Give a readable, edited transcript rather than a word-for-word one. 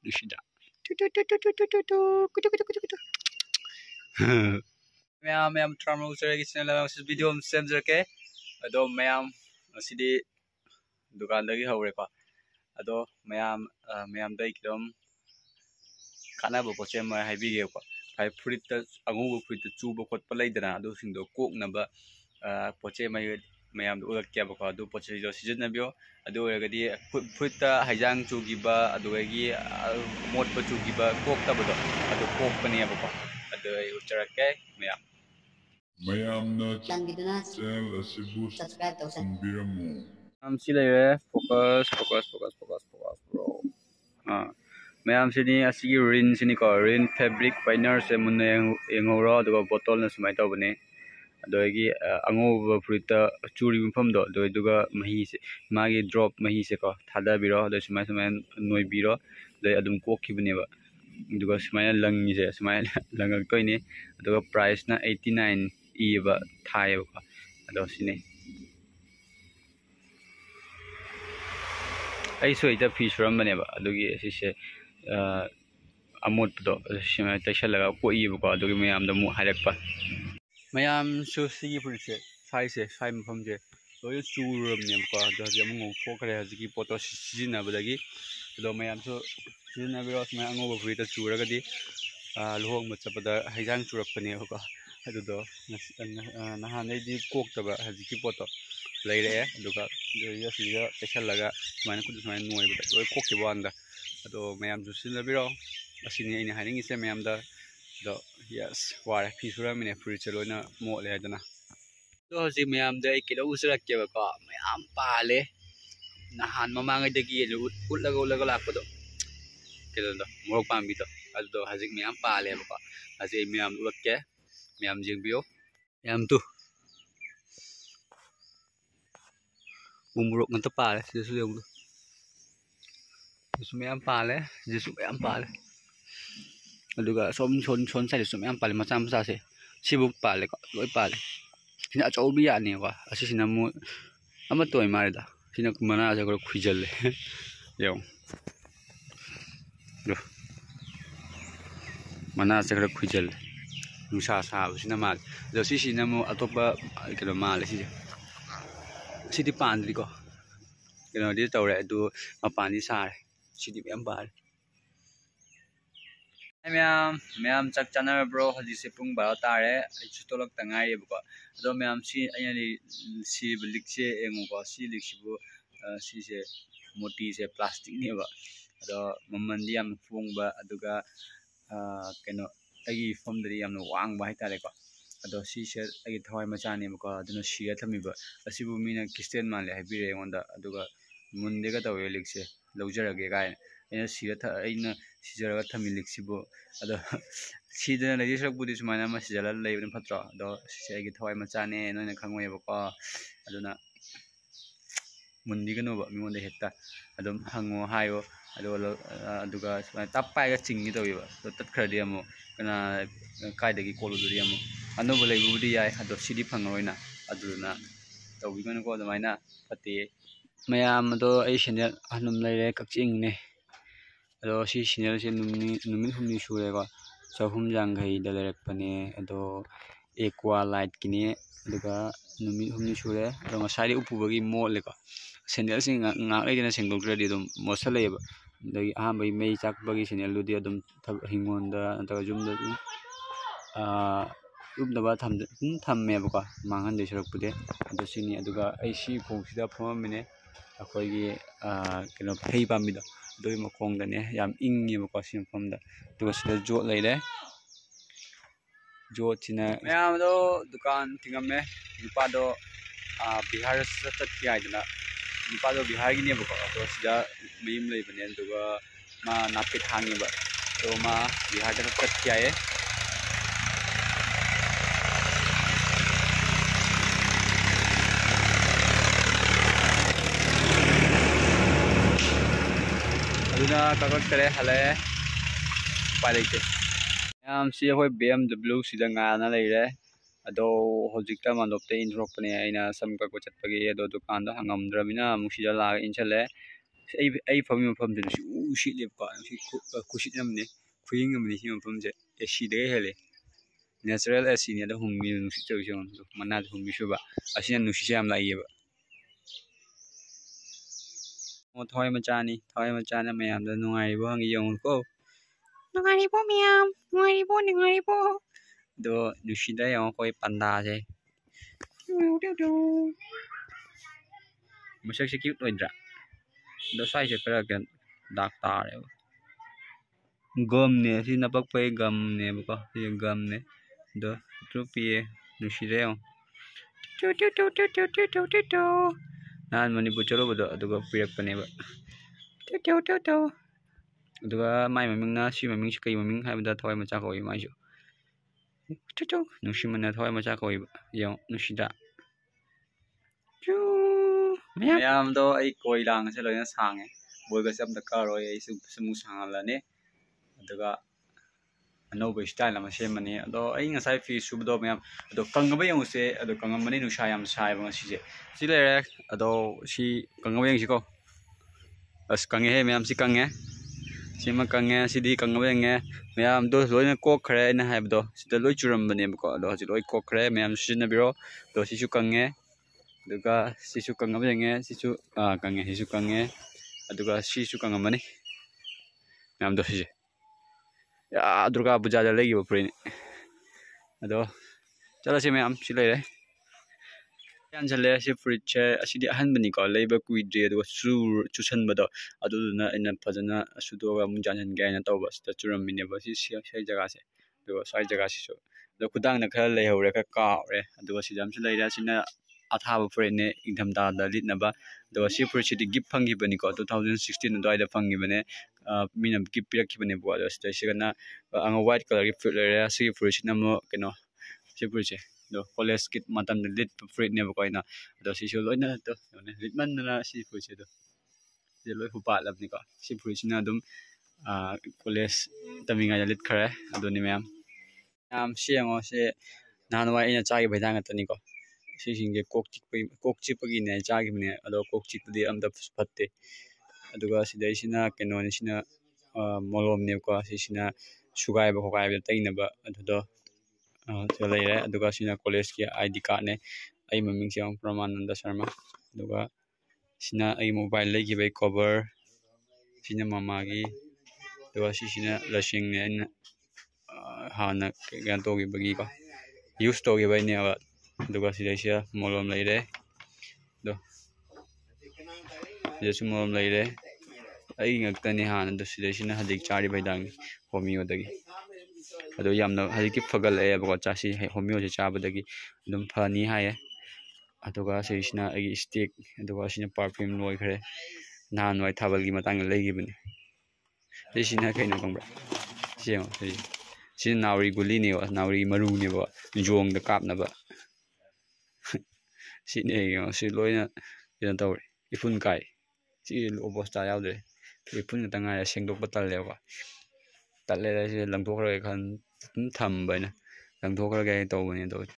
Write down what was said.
Lushida. Mayam travel users channel video same jerke. Ado mayam sidi dukan lagi haure ko. Ado mayam dai kidom kana bo poche ma haibi ge ko. Hai fruit ta angu fruit chu bo khot palai dana ado singdo kok na ba poche mai mayam do ulak kya ba ko ado poche jo season na bio ado gadi fruit ta haijang chu gi ba ado gi mot pa chu gi ba kok ta ba do ado kok pa ne ba ko ado ai utarake mayam mayamna channel asibu subscribe tausanbiramu sila focus bro mayam sini asigi rin sini ko rin fabric finer se munne engoro do bottle na sumai to bane adogi ango fruit churi mpham do duga mahi se magi drop mahi se ko thada biro do sumai noi biro do adum ko khibne ba duga sumai lang ni se sumai langak to ni duga price na 89 e ba thai ba ado sini ai soita fi suram bane ba adogi sise amot do sima taisha laga ko i ba adogi mayam da mu halak pa mayam su sigi pulse sai mpham je loy churum ne ko do jam ngo thokre hajiki poto sijina badagi do mayam su sijina biros ma ngo ba frita churaga di lohong ma chapada haijang churak pane ko adu do nahan ai di kok ta ba hajiki poto laire aduga yo siga taisha laga mana ku mai noi ba loy kok ki banda ado mayam su sila biro asini ina haning ise mayam da do yes ware fi suramine free chelona mo le dana do ji mayam da kilo usrak ke ba ko mayam pale nahan mamanga dagi ulaga lakdo kilo do morok pambi to ado hajik mayam pale ba ko aje mayam ulakke mayam jingbio mayam tu umorok nganta pale sisu yung sisu mayam pale aduga som son sai sum mayam pale macam se sibuk pale ko loi pale sina chaubi ya ni ko asi sina mu ama toy marida sina kumana ja ko khujal yo do mana se ko khujal nusa sa sina mal do si sina mu atopa ke do mal si di pandri ko ke no di tawre du mapan di sa si di mayam pale mayam chak chana bro haji se pung ba tare chu tolak tangai ba do mayam si ayani si lik se engu ko si lik sibu si se moti se plastic ni ba do mamman di am phung ba aduga keno agi form dari am wang ba hitare ko ado si se agi thawai macha ni ba ko aduna si athami ba asibu mina kristen male habire onda aduga munde ga tawe lik se lawjarage ga ina ina sijara thamilik sibo ado sidana lagi sak budi sumana ma sijala leibin phatro do sigi thawai macha ne noina khangoi ba ko aduna mundi gano ba mimonda hetta adum hango hayo ado aduga tappai ga chingi to ba do tat khradi amo kana kai dagi kolu duri amo anu bolai budi yai ado sidi phangroina aduna tawbi gano ko adamaina pati mayam do ai channel anum leire kakching ne ado si channel se numin humni sure ko chahum jangai da lerek pane ado equa light kini aduga numin humni sure ado ngasari upubagi mole ko channel sing ngak leidena sengdoktradi dum mosale ba dagi ahambai mei chakbagi channel ludi adum hingonda anta jumda ubdaba thamme ba ko mangan de surak pude ado sini aduga ai si khosida phomamine akhoi keno phei pamida doi mokong da ne yam ingi ba ko simpham da to sida jot leile jot china mayam do dukan tingame nupa do bihar sa tat kiai dana nupa do bihar gi ne ba ko to sida meim lei bane duga ma napit hangi ba to ma bihar da tat kiai aduna kakak tere hale palite yam si hoi BMW sida nga na leire ado hojikta mandopte inrok pane aina sam ka ko chatpagi ado dukan da hangam dramina musida la inchale ꯑꯩ ꯐꯝꯃꯤ ꯃꯐꯝꯗꯨ ꯎꯁꯤꯠꯂꯦꯕꯀꯣ ꯈꯨꯁꯤꯠ ꯑꯃꯅꯤ ꯈꯨꯌꯤꯡ ꯑꯃꯅꯤ ꯁꯤ ꯃꯐꯝꯁꯦ ꯑꯦꯁꯤꯗꯒꯤ ꯍꯦꯜꯂꯦ natural ꯑꯦꯁꯤꯅꯤ ꯑꯗ ꯍꯨꯝꯃꯤ ꯅꯨꯡꯁꯤꯠ ꯇꯧꯔꯤꯁꯦ ꯃꯅꯥꯗ ꯍꯨꯝꯃꯤ ꯁꯨꯕ ꯑꯁꯤꯅ ꯅꯨꯡꯁꯤꯠꯁꯦ ꯌꯥꯝ ꯂꯥꯛꯏꯌꯦꯕ ꯊꯋꯥꯏ ꯃꯆꯥꯅꯤ ꯊꯋꯥꯏ ꯃꯆꯥꯅ ꯃꯌꯥꯝꯗ ꯅꯨꯡꯉꯥꯏꯔꯤꯕꯣ ꯍꯪꯉꯤ ꯌꯦꯡꯉꯨꯀꯣ ꯅꯨꯡꯉꯥꯏꯔꯤꯕꯣ ꯃꯌꯥꯝ ꯅꯨꯡꯉꯥꯏꯔꯤꯕꯣ ꯑꯗꯣ ꯅꯨꯡꯁꯤꯗ ꯌꯦꯡꯉꯣ ꯑꯩꯈꯣꯏ ꯄꯟꯗꯥꯁꯦ ꯃꯁꯛꯁꯦ ꯀ꯭ꯌꯨꯠ ꯑꯣꯏꯗ꯭ꯔꯥ ꯑꯗꯣ ꯁ꯭ꯋꯥꯏꯁꯦ ꯈꯔ ꯀꯩꯅꯣ ꯗꯥꯛ ꯇꯥꯔꯦꯕ ꯒꯝꯅꯦ ꯁꯤ ꯅꯄꯛꯄꯩ ꯒꯝꯅꯦꯕꯀꯣ ꯁꯤ ꯒꯝꯅꯦ ꯑꯗꯣ ꯄꯤꯛꯇ꯭ꯔꯨ ꯄꯤꯛꯑꯦ ꯅꯨꯡꯁꯤꯗ ꯌꯦꯡꯉꯣ ꯅꯍꯥꯟ ꯃꯅꯤꯄꯨꯔ ꯆꯠꯂꯨꯕꯗꯣ ꯑꯗꯨꯒ ꯄꯤꯔꯛꯄꯅꯦꯕ ꯑꯗꯨꯒ ꯃꯥꯏ ꯃꯃꯤꯡꯅ ꯁꯤ ꯃꯃꯤꯡꯁꯤ ꯀꯩ ꯃꯃꯤꯡ ꯍꯥꯏꯕꯗ ꯊꯋꯥꯏ ꯃꯆꯥ ꯀꯧꯏ ꯃꯥꯏꯁꯨ ꯅꯨꯡꯁꯤꯃꯟꯅ ꯊꯋꯥꯏ ꯃꯆꯥ ꯀꯧꯏꯕ ꯌꯦꯡꯉꯣ ꯅꯨꯡꯁꯤꯗ ꯃꯌꯥꯝꯗꯣ ꯑꯩ ꯀꯣꯏ ꯂꯥꯡꯒꯁꯦ ꯂꯣꯏꯅ ꯁꯥꯡꯉꯦ ꯕꯣꯏꯒꯁꯦ ꯑꯝꯇ ꯀꯛꯑꯔꯣꯏ ꯑꯩ ꯁꯨꯝ ꯁꯥꯡꯍꯜꯂꯅꯤ ꯑꯗꯨꯒ ꯑꯅꯧꯕ ꯁ꯭ꯇꯥꯏꯜ ꯑꯃ ꯁꯦꯝꯃꯅꯤ ꯑꯗꯣ ꯑꯩ ꯉꯁꯥꯏ ꯐꯤ ꯁꯨꯕꯗꯣ ꯃꯌꯥꯝ ꯑꯗꯣ ꯀꯪꯉꯕ ꯌꯦꯡꯉꯨꯁꯦ ꯑꯗꯣ ꯀꯪꯉꯝꯕꯅꯤ ꯅꯨꯡꯁꯥ ꯌꯥꯝ ꯁꯥꯏꯕ ꯉꯁꯤꯁꯦ ꯁꯤ ꯂꯩꯔꯦ ꯑꯗꯣ ꯁꯤ ꯀꯪꯉꯕ ꯌꯦꯡꯁꯤꯀꯣ ꯑꯁ ꯀꯪꯉꯦꯍꯦ ꯃꯌꯥꯝ ꯁꯤ ꯀꯪꯉꯦ ꯁꯤꯃ ꯀꯪꯉꯦ ꯁꯤꯗꯤ ꯀꯪꯉꯕ ꯌꯦꯡꯉꯦ ꯃꯌꯥꯝꯗꯣ ꯂꯣꯏꯅ ꯀꯣꯛꯈ꯭ꯔꯦ ꯑꯩꯅ ꯍꯥꯏꯕꯗꯣ ꯁꯤꯗ ꯂꯣꯏ ꯆꯨꯔꯝꯕꯅꯦꯕꯀꯣ ꯑꯗꯣ ꯍꯧꯖꯤꯛ ꯂꯣꯏ ꯀꯣꯛꯈ꯭ꯔꯦ ꯃꯌꯥꯝ ꯁꯤꯖꯤꯟꯅꯕꯤꯔꯣ ꯑꯗꯣ ꯁꯤꯁꯨ ꯀꯪꯉꯦ ꯑꯗꯨꯒ ꯁꯤꯁꯨ ꯀꯪꯉꯕ ꯌꯦꯡꯉꯦ ꯁꯤꯁꯨ ꯀꯪꯉꯦ ꯁꯤꯁꯨ ꯀꯪꯉꯦ ꯑꯗꯨꯒ ꯁꯤꯁꯨ ꯀꯪꯉꯝꯃꯅꯤ ꯃꯌꯥꯝꯗꯣ ꯁꯤꯁꯦ ꯗꯨꯔꯒꯥ ꯄꯨꯖꯥꯗ ꯂꯩꯈꯤꯕ ꯐꯨꯔꯤꯠꯅꯤ ꯑꯗꯣ ꯆꯠꯂꯁꯤ ꯃꯌꯥꯝ ꯁꯤ ꯂꯩꯔꯦ ꯌꯥꯟꯁꯜꯂꯦ ꯁꯤ ꯐꯨꯔꯤꯠꯁꯦ ꯑꯁꯤꯗꯤ ꯑꯍꯟꯕꯅꯤꯀꯣ ꯂꯩꯕ ꯀꯨꯏꯗ꯭ꯔꯤ ꯑꯗꯨꯒ ꯆꯨꯁꯟꯕꯗꯣ ꯑꯗꯨꯗꯨꯅ ꯑꯩꯅ ꯐꯖꯅ ꯁꯨꯗꯣꯛꯑꯒ ꯑꯃꯨꯛ ꯌꯥꯟꯁꯤꯟꯒꯦ ꯍꯥꯏꯅ ꯇꯧꯕ ꯁꯤꯗ ꯆꯨꯔꯝꯃꯤꯅꯦꯕ ꯁꯤ ꯖꯒꯥꯁꯦ ꯑꯗꯨꯒ ꯁ꯭ꯋꯥꯏ ꯖꯒꯥꯁꯤꯁꯨ ꯑꯗꯣ ꯈꯨꯗꯥꯡꯗ ꯈꯔ ꯂꯩꯍꯧꯔꯦ ꯈꯔ ꯀꯥꯎꯔꯦ ꯑꯗꯨꯒ ꯁꯤꯗ ꯑꯃꯁꯨ ꯂꯩꯔꯦ ꯑꯁꯤꯅ ꯑꯊꯥꯕ ꯐꯨꯔꯤꯠꯅꯦ ꯏꯪꯊꯝꯊꯥꯗ ꯂꯤꯠꯅꯕ ꯑꯗꯨꯒ ꯁꯤ ꯐꯨꯔꯤꯠꯁꯤꯗꯤ ꯒꯤꯐ ꯐꯪꯈꯤꯕꯅꯤꯀꯣ 2016 ꯑꯗꯨꯋꯥꯏꯗ ꯐꯪꯈꯤꯕꯅꯦ ꯃꯤꯅ ꯒꯤꯐ ꯄꯤꯔꯛꯈꯤꯕꯅꯦꯕꯀꯣ ꯑꯗꯣ ꯁꯤꯗꯩꯁꯤꯒꯅ ꯋꯥꯏꯠ ꯀꯂꯔꯒꯤ ꯐꯨꯔꯤꯠ ꯂꯩꯔꯦ ꯁꯤꯒꯤ ꯐꯨꯔꯤꯠꯁꯤꯅ ꯑꯃꯨꯛ ꯀꯩꯅꯣ ꯁꯤ ꯐꯨꯔꯤꯠꯁꯦ ꯑꯗꯣ ꯀꯣꯂꯦꯖꯀꯤ ꯃꯇꯝꯗ ꯂꯤꯠꯄ ꯐꯨꯔꯤꯠꯅꯦꯕꯀꯣ ꯑꯩꯅ ꯑꯗꯣ ꯁꯤꯁꯨ ꯂꯣꯏꯅ ꯂꯤꯠꯃꯟꯗꯅ ꯁꯤ ꯐꯨꯔꯤꯠꯁꯦ ꯑꯗꯣ ꯁꯤꯗ ꯂꯣꯏ ꯍꯨꯄꯥꯠꯂꯕꯅꯤꯀꯣ ꯁꯤ ꯐꯨꯔꯤꯠꯁꯤꯅ ꯑꯗꯨꯝ ꯀꯣꯂꯦꯖ ꯇꯝꯃꯤꯉꯩꯗ ꯂꯤꯠꯈ꯭ꯔꯦ ꯑꯗꯨꯅꯤ ꯃꯌꯥꯝ ꯁꯤ ꯌꯦꯡꯉꯣ ꯁꯤ ꯅꯍꯥꯟꯋꯥꯏ ꯑꯩꯅ ꯆꯥꯈꯤꯕ ꯍꯤꯗꯥꯛ ꯉꯥꯛꯇꯅꯤꯀꯣ ꯁꯤꯁꯤꯡꯁꯦ ꯀꯣꯛ ꯆꯤꯛꯄꯒꯤꯅꯦ ꯆꯥꯈꯤꯕꯅꯦ ꯑꯗꯣ ꯀꯣꯛ ꯆꯤꯛꯄꯗꯤ ꯑꯝꯇ ꯐꯠꯇꯦ ꯑꯗꯨꯒ ꯁꯤꯗꯩꯁꯤꯅ ꯀꯩꯅꯣꯅꯤ ꯁꯤꯅ ꯃꯣꯂꯣꯝꯅꯦꯕꯀꯣ ꯁꯤꯁꯤꯅ ꯁꯨꯒꯥꯏꯕ ꯈꯣꯠꯀꯥꯏꯕꯗ ꯇꯩꯅꯕ ꯑꯗꯨꯗꯣ ꯁꯤꯗ ꯂꯩꯔꯦ ꯑꯗꯨꯒ ꯁꯤꯅ ꯀꯣꯂꯦꯖꯀꯤ ID ꯀꯥꯔꯠꯅꯦ ꯑꯩ ꯃꯃꯤꯡꯁꯦ ꯌꯦꯡꯉꯣ ꯄ꯭ꯔꯃꯥꯅꯟꯗ ꯁꯔꯃ ꯑꯗꯨꯒ ꯁꯤꯅ ꯑꯩ ꯃꯣꯕꯥꯏꯜ ꯂꯩꯈꯤꯕꯒꯤ ꯀꯣꯚꯔ ꯁꯤꯅ ꯃꯃꯥꯒꯤ ꯑꯗꯨꯒ ꯁꯤꯁꯤꯅ ꯂꯁꯤꯡꯅꯦ ꯑꯩꯅ ꯍꯥꯟꯅ ꯀꯩꯅꯣ ꯇꯧꯈꯤꯕꯒꯤꯀꯣ ꯌꯨꯁ ꯇꯧꯈꯤꯕꯒꯤꯅꯦꯕ ꯑꯗꯨꯒ ꯁꯤꯗꯩꯁꯤꯗ ꯃꯣꯂꯣꯝ ꯂꯩꯔꯦ ꯑꯗꯣ ꯁꯤꯗꯁꯨ ꯃꯣꯂꯣꯝ ꯂꯩꯔꯦ ꯑꯩ ꯉꯛꯇꯅꯤ ꯍꯥꯟꯅꯗꯣ ꯁꯤꯗꯩꯁꯤꯅ ꯍꯧꯖꯤꯛ ꯆꯥꯔꯤꯕ ꯍꯤꯗꯥꯛꯅꯤ ꯍꯣꯃꯤꯌꯣꯗꯒꯤ ꯑꯗꯣ ꯌꯥꯝꯅ ꯍꯧꯖꯤꯛꯇꯤ ꯐꯒꯠꯂꯛꯑꯦꯕꯀꯣ ꯆꯥꯁꯤ ꯍꯣꯃꯤꯌꯣꯁꯤ ꯆꯥꯕꯗꯒꯤ ꯑꯗꯨꯝ ꯐꯅꯤ ꯍꯥꯏꯌꯦ ꯑꯗꯨꯒ ꯁꯤꯁꯤꯅ ꯑꯩꯒꯤ ꯏꯁꯇꯤꯛ ꯑꯗꯨꯒ ꯁꯤꯅ ꯄꯥꯔꯐ꯭ꯌꯨꯝ ꯂꯣꯏꯈ꯭ꯔꯦ ꯅꯍꯥꯟꯋꯥꯏ ꯊꯥꯕꯜꯒꯤ ꯃꯇꯥꯡꯗ ꯂꯩꯈꯤꯕꯅꯤ ꯁꯤꯁꯤꯅ ꯀꯩꯅꯣ ꯈꯪꯕ꯭ꯔꯥ ꯁꯤ ꯌꯦꯡꯉꯣ ꯁꯤꯅ ꯅꯥꯎꯔꯤ ꯒꯨꯂꯤꯅꯦꯕ ꯅꯥꯎꯔꯤ ꯃꯔꯨꯅꯦꯕ ꯌꯣꯡꯗ ꯀꯥꯞꯅꯕ ꯁꯤꯅꯦ ꯌꯦꯡꯉꯣ ꯁꯤ ꯂꯣꯏꯅ ꯀꯩꯅꯣ ꯇꯧꯔꯦ ꯏꯐꯨꯟ ꯀꯥꯏ ꯁꯤ ꯑꯣꯕꯣꯁꯇꯥ ꯌꯥꯎꯗ꯭ꯔꯦ ꯏꯐꯨꯟ ꯈꯛꯇ ꯉꯥꯏꯔꯦ ꯁꯦꯡꯗꯣꯛꯄ ꯇꯜꯂꯦꯕꯀꯣ ꯇꯜꯂꯦꯗ ꯁꯤ ꯂꯪꯊꯣꯛꯈ꯭ꯔꯒꯦ ꯑꯗꯨꯝ ꯊꯝꯕ ꯑꯩꯅ ꯂꯪꯊꯣꯛꯈ꯭ꯔꯒꯦ ꯇꯧꯕꯅꯤ ꯑꯗꯣ